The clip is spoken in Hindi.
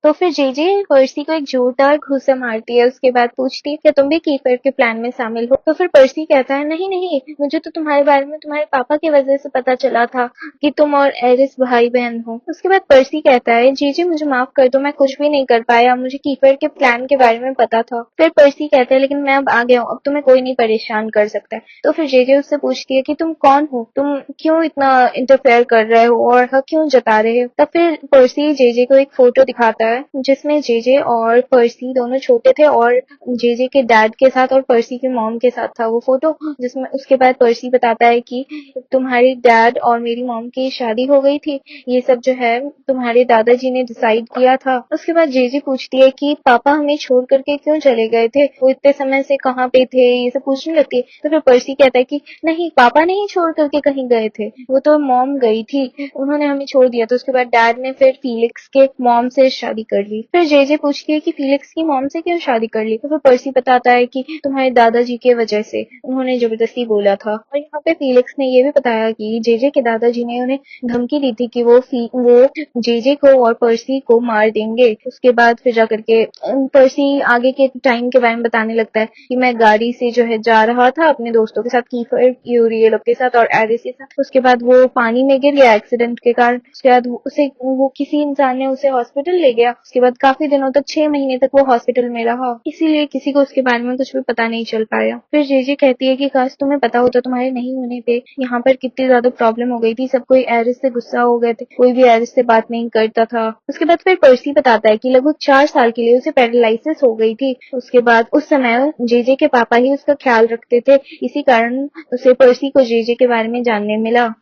तो फिर जेजे पर्सी को एक जोरदार घूंसा मारती है। उसके बाद पूछती है क्या तुम भी कीपर के प्लान में शामिल हो। तो फिर पर्सी कहता है नहीं नहीं, मुझे तो तुम्हारे बारे में तुम्हारे पापा की वजह से पता चला था कि तुम और एरिस भाई बहन हो। उसके बाद पर्सी कहता है जेजे मुझे माफ कर दो, मैं कुछ भी नहीं कर पाया, मुझे कीपर के प्लान के बारे में पता था। फिर पर्सी कहता है लेकिन मैं अब आ गया हूँ, अब तुम्हें कोई नहीं परेशान कर सकता है। तो फिर जेजे उससे पूछती है कि तुम कौन हो, तुम क्यों इतना इंटरफेयर कर रहे हो और हक क्यों जता रहे हो। तब फिर पर्सी जेजे को एक फोटो दिखाता है जिसमें जेजे और पर्सी दोनों छोटे थे और जेजे के डैड के साथ और पर्सी की मॉम के साथ था वो फोटो, जिसमें उसके बाद पर्सी बताता है कि तुम्हारे डैड और मेरी मॉम की शादी हो गई थी, ये सब जो है तुम्हारे दादाजी ने डिसाइड किया था। उसके बाद जेजे पूछती है कि पापा हमें छोड़ करके क्यों चले गए थे, वो इतने समय से कहाँ पे थे, ये सब पूछने लगती है। तो फिर पर्सी कहता है कि नहीं पापा नहीं छोड़ करके कहीं गए थे, वो तो मॉम गई थी, उन्होंने हमें छोड़ दिया। तो उसके बाद डैड ने फिर फीलिक्स के मॉम से शादी कर ली। फिर जेजे पूछती है कि फीलिक्स की मॉम से क्यों शादी कर ली। तो फिर पर्सी बताता है कि तुम्हारे दादाजी के वजह से, उन्होंने जबरदस्ती बोला था। और यहाँ पे फीलिक्स ने ये भी बताया कि जेजे के दादाजी ने उन्हें धमकी दी थी कि वो जेजे को और पर्सी को मार देंगे। उसके बाद फिर जाकर के पर्सी आगे के टाइम के बारे में बताने लगता है कि मैं गाड़ी से जो है जा रहा था अपने दोस्तों के साथ, कीफर यूरियल के साथ और एरिस के साथ। उसके बाद वो पानी में गिर गया एक्सीडेंट के कारण। उसके बाद वो किसी इंसान ने उसे हॉस्पिटल ले गया। उसके बाद काफी दिनों तक 6 महीने तक वो हॉस्पिटल में रहा, इसीलिए किसी को उसके बारे में कुछ भी पता नहीं चल पाया। फिर जेजे कहती है कि काश तुम्हें पता होता, तुम्हारे नहीं होने पे यहाँ पर कितनी ज्यादा प्रॉब्लम हो गई थी, सब कोई एरिस से गुस्सा हो गए थे, कोई भी एरिस से बात नहीं करता था। उसके बाद फिर पर्सी बताता है कि लगभग 4 साल के लिए उसे पैरालिसिस हो गई थी। उसके बाद उस समय जेजे के पापा ही उसका ख्याल रखते थे, इसी कारण उसे पर्सी को जेजे के बारे में जानने मिला।